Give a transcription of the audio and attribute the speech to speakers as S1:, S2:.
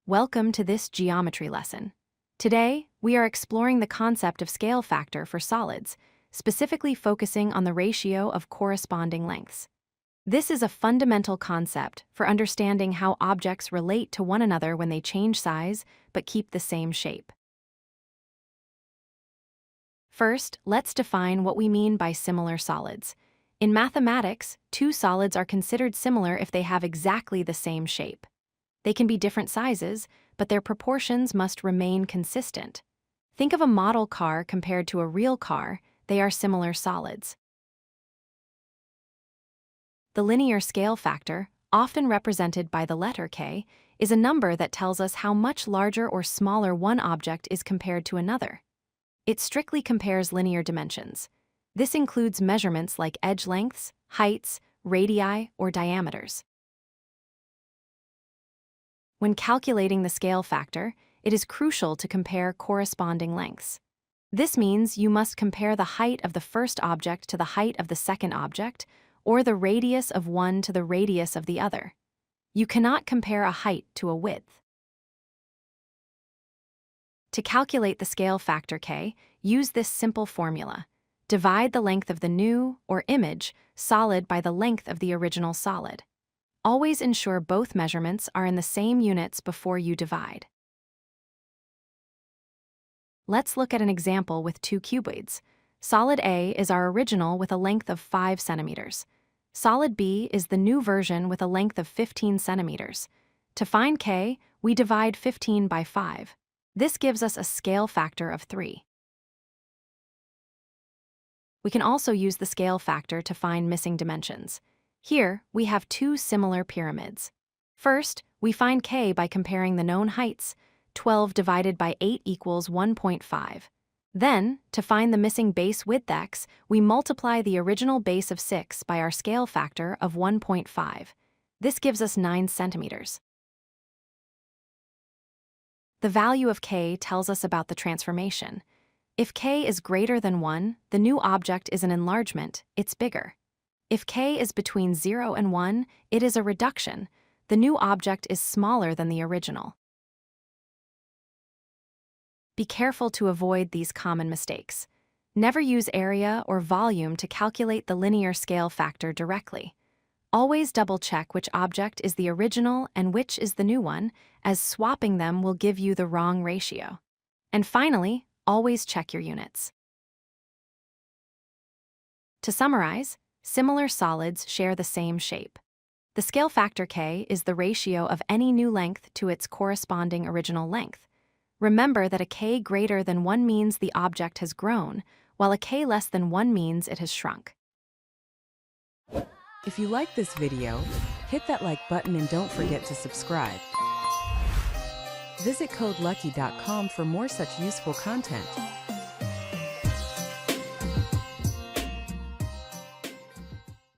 S1: Welcome to this geometry lesson. Today, we are exploring the concept of scale factor for solids, specifically focusing on the ratio of corresponding lengths. This is a fundamental concept for understanding how objects relate to one another when they change size but keep the same shape. First, let's define what we mean by similar solids. In mathematics, two solids are considered similar if they have exactly the same shape. They can be different sizes, but their proportions must remain consistent. Think of a model car compared to a real car; they are similar solids. The linear scale factor, often represented by the letter K, is a number that tells us how much larger or smaller one object is compared to another. It strictly compares linear dimensions. This includes measurements like edge lengths, heights, radii, or diameters. When calculating the scale factor, it is crucial to compare corresponding lengths. This means you must compare the height of the first object to the height of the second object, or the radius of one to the radius of the other. You cannot compare a height to a width. To calculate the scale factor K, use this simple formula. Divide the length of the new, or image, solid by the length of the original solid. Always ensure both measurements are in the same units before you divide. Let's look at an example with two cuboids. Solid A is our original with a length of 5 centimeters. Solid B is the new version with a length of 15 centimeters. To find K, we divide 15 by 5. This gives us a scale factor of 3. We can also use the scale factor to find missing dimensions. Here, we have two similar pyramids. First, we find K by comparing the known heights. 12 divided by 8 equals 1.5. Then, to find the missing base width x, we multiply the original base of 6 by our scale factor of 1.5. This gives us 9 centimeters. The value of K tells us about the transformation. If K is greater than 1, the new object is an enlargement; it's bigger. If K is between 0 and 1, it is a reduction. The new object is smaller than the original. Be careful to avoid these common mistakes. Never use area or volume to calculate the linear scale factor directly. Always double-check which object is the original and which is the new one, as swapping them will give you the wrong ratio. And finally, always check your units. To summarize, similar solids share the same shape. The scale factor K is the ratio of any new length to its corresponding original length. Remember that a K greater than 1 means the object has grown, while a K less than 1 means it has shrunk.
S2: If you like this video, hit that like button and don't forget to subscribe. Visit codelucky.com for more such useful content.